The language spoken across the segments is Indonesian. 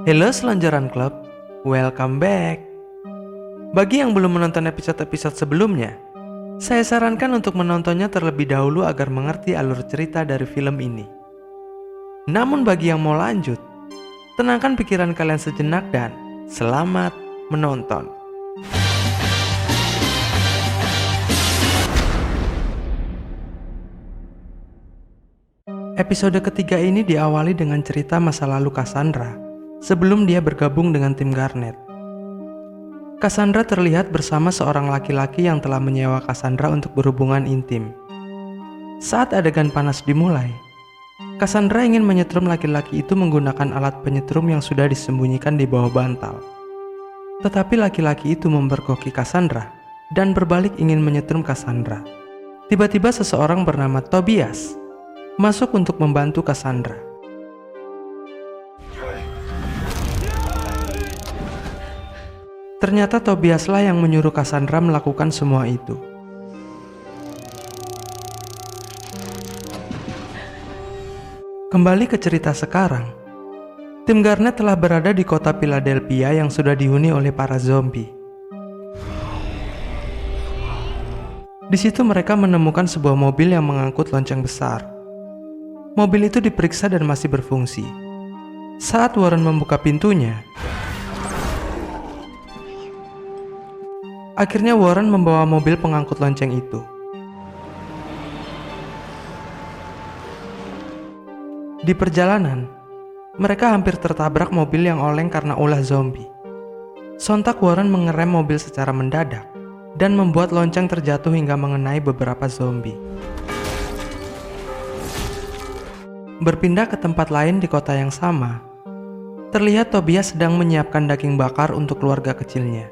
Halo Selonjoran Club, welcome back. Bagi yang belum menonton episode-episode sebelumnya, saya sarankan untuk menontonnya terlebih dahulu agar mengerti alur cerita dari film ini. Namun bagi yang mau lanjut, tenangkan pikiran kalian sejenak dan selamat menonton. Episode ketiga ini diawali dengan cerita masa lalu Cassandra sebelum dia bergabung dengan tim Garnet. Cassandra terlihat bersama seorang laki-laki yang telah menyewa Cassandra untuk berhubungan intim. Saat adegan panas dimulai, Cassandra ingin menyetrum laki-laki itu menggunakan alat penyetrum yang sudah disembunyikan di bawah bantal. Tetapi laki-laki itu mempergoki Cassandra dan berbalik ingin menyetrum Cassandra. Tiba-tiba seseorang bernama Tobias masuk untuk membantu Cassandra. Ternyata Tobiaslah yang menyuruh Cassandra melakukan semua itu. Kembali ke cerita sekarang. Tim Garnet telah berada di kota Philadelphia yang sudah dihuni oleh para zombie. Di situ mereka menemukan sebuah mobil yang mengangkut lonceng besar. Mobil itu diperiksa dan masih berfungsi. Saat Warren membuka pintunya, akhirnya Warren membawa mobil pengangkut lonceng itu. Di perjalanan, mereka hampir tertabrak mobil yang oleng karena ulah zombie. Sontak Warren mengerem mobil secara mendadak dan membuat lonceng terjatuh hingga mengenai beberapa zombie. Berpindah ke tempat lain di kota yang sama, terlihat Tobias sedang menyiapkan daging bakar untuk keluarga kecilnya.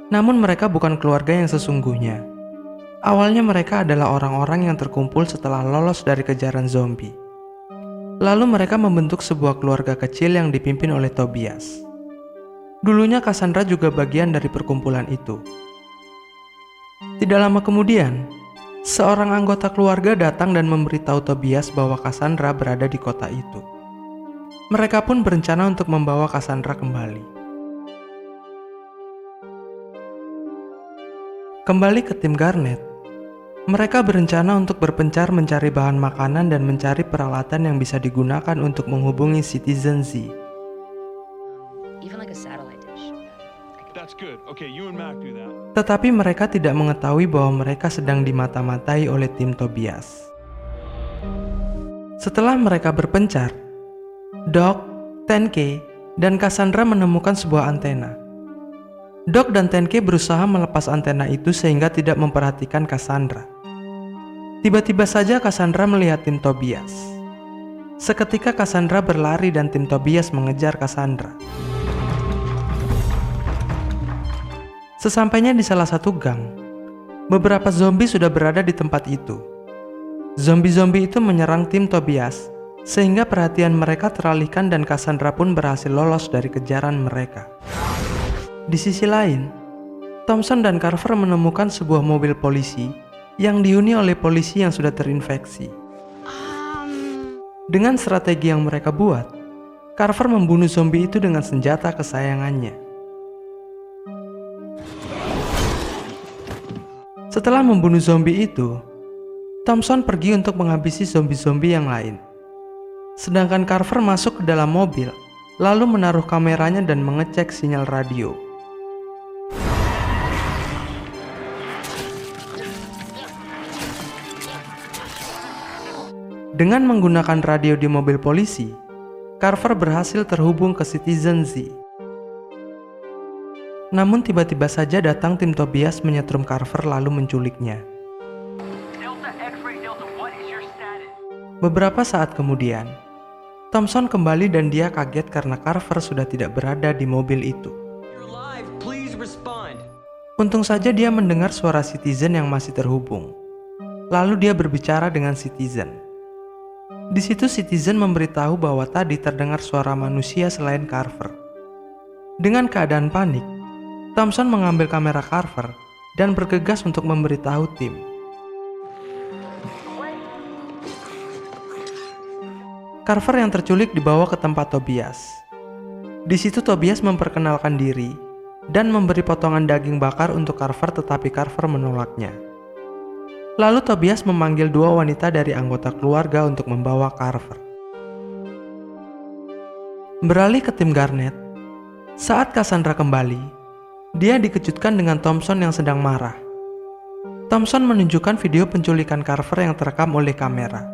Namun mereka bukan keluarga yang sesungguhnya. Awalnya mereka adalah orang-orang yang terkumpul setelah lolos dari kejaran zombie. Lalu mereka membentuk sebuah keluarga kecil yang dipimpin oleh Tobias. Dulunya Cassandra juga bagian dari perkumpulan itu. Tidak lama kemudian, seorang anggota keluarga datang dan memberitahu Tobias bahwa Cassandra berada di kota itu. Mereka pun berencana untuk membawa Cassandra kembali. Kembali ke tim Garnet, mereka berencana untuk berpencar mencari bahan makanan dan mencari peralatan yang bisa digunakan untuk menghubungi Citizen Z. Even like a satellite dish. That's good. Okay, you and Mac do that. Tetapi mereka tidak mengetahui bahwa mereka sedang dimata-matai oleh tim Tobias. Setelah mereka berpencar, Doc, 10K, dan Cassandra menemukan sebuah antena. Doc dan 10K berusaha melepas antena itu sehingga tidak memperhatikan Cassandra. Tiba-tiba saja Cassandra melihat tim Tobias. Seketika Cassandra berlari dan tim Tobias mengejar Cassandra. Sesampainya di salah satu gang, beberapa zombie sudah berada di tempat itu. Zombie-zombie itu menyerang tim Tobias, sehingga perhatian mereka teralihkan dan Cassandra pun berhasil lolos dari kejaran mereka. Di sisi lain, Thompson dan Carver menemukan sebuah mobil polisi yang dihuni oleh polisi yang sudah terinfeksi. Dengan strategi yang mereka buat, Carver membunuh zombie itu dengan senjata kesayangannya. Setelah membunuh zombie itu, Thompson pergi untuk menghabisi zombie-zombie yang lain. Sedangkan Carver masuk ke dalam mobil, lalu menaruh kameranya dan mengecek sinyal radio. Dengan menggunakan radio di mobil polisi, Carver berhasil terhubung ke Citizen Z. Namun tiba-tiba saja datang tim Tobias menyetrum Carver lalu menculiknya. Beberapa saat kemudian, Thompson kembali dan dia kaget karena Carver sudah tidak berada di mobil itu. Untung saja dia mendengar suara Citizen yang masih terhubung. Lalu dia berbicara dengan Citizen. Di situ Citizen memberitahu bahwa tadi terdengar suara manusia selain Carver. Dengan keadaan panik, Thompson mengambil kamera Carver dan bergegas untuk memberitahu tim. Carver yang terculik dibawa ke tempat Tobias. Di situ Tobias memperkenalkan diri dan memberi potongan daging bakar untuk Carver, tetapi Carver menolaknya. Lalu Tobias memanggil 2 wanita dari anggota keluarga untuk membawa Carver. Beralih ke tim Garnet, saat Cassandra kembali, dia dikejutkan dengan Thompson yang sedang marah. Thompson menunjukkan video penculikan Carver yang terekam oleh kamera.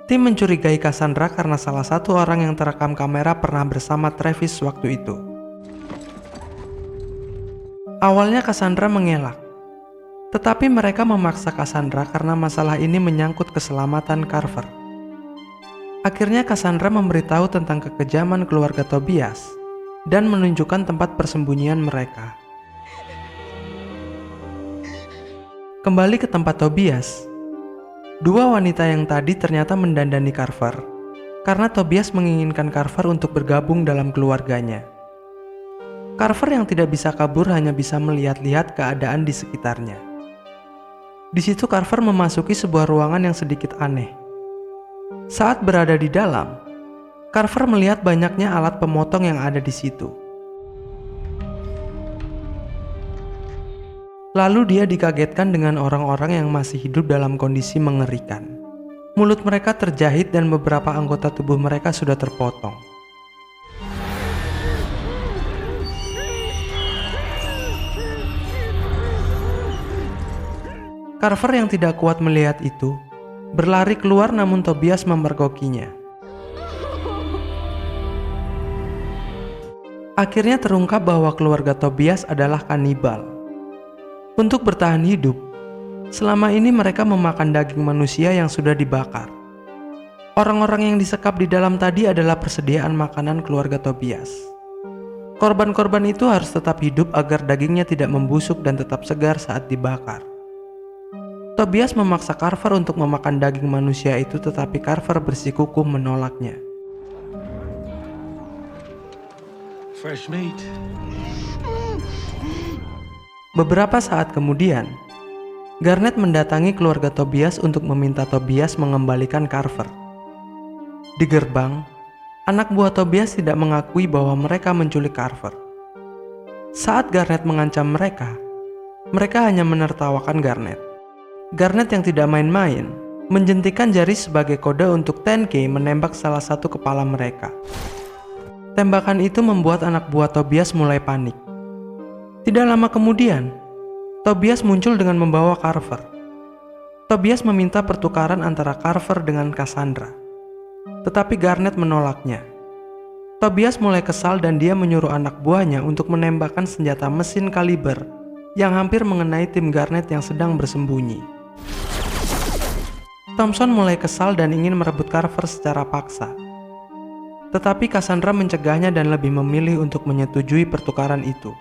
Tim mencurigai Cassandra karena salah satu orang yang terekam kamera pernah bersama Travis waktu itu. Awalnya Cassandra mengelak, tetapi mereka memaksa Cassandra karena masalah ini menyangkut keselamatan Carver. Akhirnya Cassandra memberitahu tentang kekejaman keluarga Tobias dan menunjukkan tempat persembunyian mereka. Kembali ke tempat Tobias, 2 wanita yang tadi ternyata mendandani Carver karena Tobias menginginkan Carver untuk bergabung dalam keluarganya. Carver yang tidak bisa kabur hanya bisa melihat-lihat keadaan di sekitarnya. Di situ Carver memasuki sebuah ruangan yang sedikit aneh. Saat berada di dalam, Carver melihat banyaknya alat pemotong yang ada di situ. Lalu dia dikagetkan dengan orang-orang yang masih hidup dalam kondisi mengerikan. Mulut mereka terjahit dan beberapa anggota tubuh mereka sudah terpotong. Carver yang tidak kuat melihat itu, berlari keluar namun Tobias memergokinya. Akhirnya terungkap bahwa keluarga Tobias adalah kanibal. Untuk bertahan hidup, selama ini mereka memakan daging manusia yang sudah dibakar. Orang-orang yang disekap di dalam tadi adalah persediaan makanan keluarga Tobias. Korban-korban itu harus tetap hidup agar dagingnya tidak membusuk dan tetap segar saat dibakar. Tobias memaksa Carver untuk memakan daging manusia itu, tetapi Carver bersikukuh menolaknya. Fresh meat. Beberapa saat kemudian, Garnet mendatangi keluarga Tobias untuk meminta Tobias mengembalikan Carver. Di gerbang, anak buah Tobias tidak mengakui bahwa mereka menculik Carver. Saat Garnet mengancam mereka hanya menertawakan Garnet. Garnet yang tidak main-main menjentikan jari sebagai kode untuk 10K menembak salah satu kepala mereka. Tembakan itu membuat anak buah Tobias mulai panik. Tidak lama kemudian, Tobias muncul dengan membawa Carver. Tobias meminta pertukaran antara Carver dengan Cassandra, tetapi Garnet menolaknya. Tobias mulai kesal dan dia menyuruh anak buahnya untuk menembakkan senjata mesin kaliber yang hampir mengenai tim Garnet yang sedang bersembunyi. Thompson mulai kesal dan ingin merebut Carver secara paksa, tetapi Cassandra mencegahnya dan lebih memilih untuk menyetujui pertukaran itu.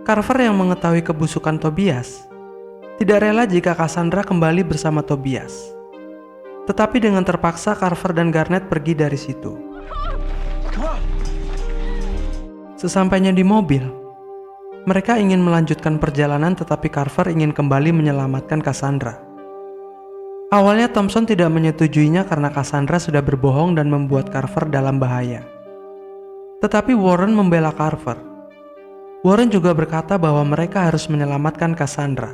Carver yang mengetahui kebusukan Tobias tidak rela jika Cassandra kembali bersama Tobias. Tetapi dengan terpaksa Carver dan Garnet pergi dari situ. Sesampainya di mobil, mereka ingin melanjutkan perjalanan, tetapi Carver ingin kembali menyelamatkan Cassandra. Awalnya Thompson tidak menyetujuinya karena Cassandra sudah berbohong dan membuat Carver dalam bahaya. Tetapi Warren membela Carver. Warren juga berkata bahwa mereka harus menyelamatkan Cassandra.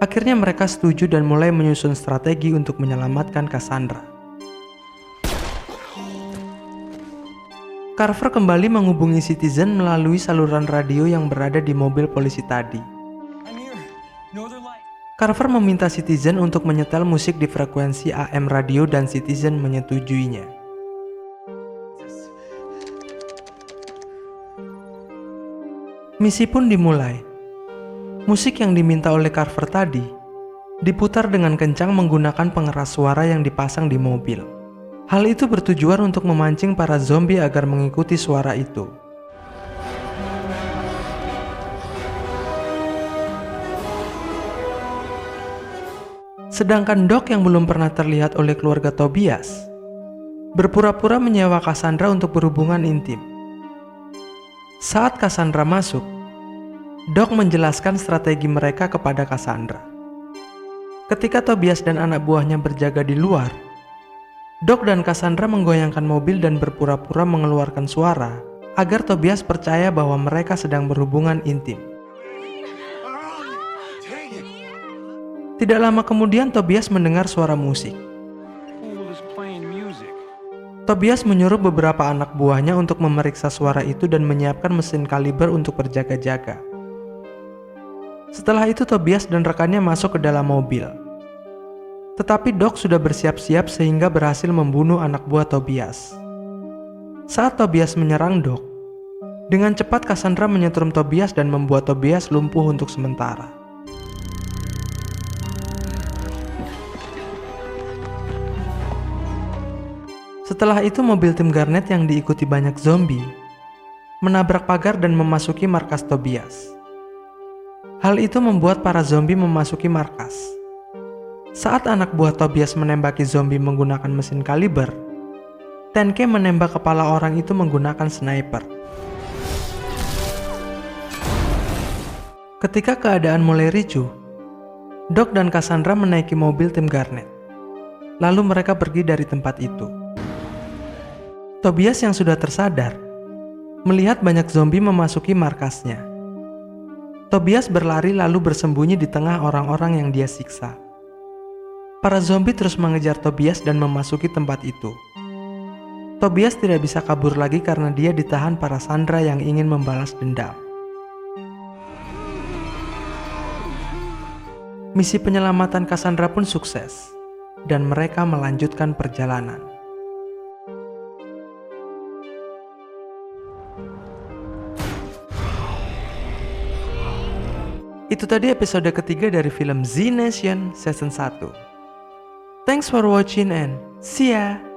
Akhirnya mereka setuju dan mulai menyusun strategi untuk menyelamatkan Cassandra. Carver kembali menghubungi Citizen melalui saluran radio yang berada di mobil polisi tadi. Carver meminta Citizen untuk menyetel musik di frekuensi AM radio dan Citizen menyetujuinya. Misi pun dimulai. Musik yang diminta oleh Carver tadi diputar dengan kencang menggunakan pengeras suara yang dipasang di mobil. Hal itu bertujuan untuk memancing para zombie agar mengikuti suara itu. Sedangkan Doc yang belum pernah terlihat oleh keluarga Tobias berpura-pura menyewa Cassandra untuk berhubungan intim. Saat Cassandra masuk, Doc menjelaskan strategi mereka kepada Cassandra. Ketika Tobias dan anak buahnya berjaga di luar, Doc dan Cassandra menggoyangkan mobil dan berpura-pura mengeluarkan suara agar Tobias percaya bahwa mereka sedang berhubungan intim. Tidak lama kemudian Tobias mendengar suara musik. Fool is playing music. Tobias menyuruh beberapa anak buahnya untuk memeriksa suara itu dan menyiapkan mesin kaliber untuk berjaga-jaga. Setelah itu Tobias dan rekannya masuk ke dalam mobil. Tetapi Doc sudah bersiap-siap sehingga berhasil membunuh anak buah Tobias. Saat Tobias menyerang Doc, dengan cepat Cassandra menyetrum Tobias dan membuat Tobias lumpuh untuk sementara. Setelah itu mobil tim Garnet yang diikuti banyak zombie menabrak pagar dan memasuki markas Tobias. Hal itu membuat para zombie memasuki markas. Saat anak buah Tobias menembaki zombie menggunakan mesin kaliber, Tenke menembak kepala orang itu menggunakan sniper. Ketika keadaan mulai ricuh, Doc dan Cassandra menaiki mobil tim Garnet. Lalu mereka pergi dari tempat itu. Tobias yang sudah tersadar melihat banyak zombie memasuki markasnya. Tobias berlari lalu bersembunyi di tengah orang-orang yang dia siksa. Para zombie terus mengejar Tobias dan memasuki tempat itu. Tobias tidak bisa kabur lagi karena dia ditahan para Sandra yang ingin membalas dendam. Misi penyelamatan Cassandra pun sukses, dan mereka melanjutkan perjalanan. Itu tadi episode ketiga dari film Z Nation Season 1. Thanks for watching and see ya!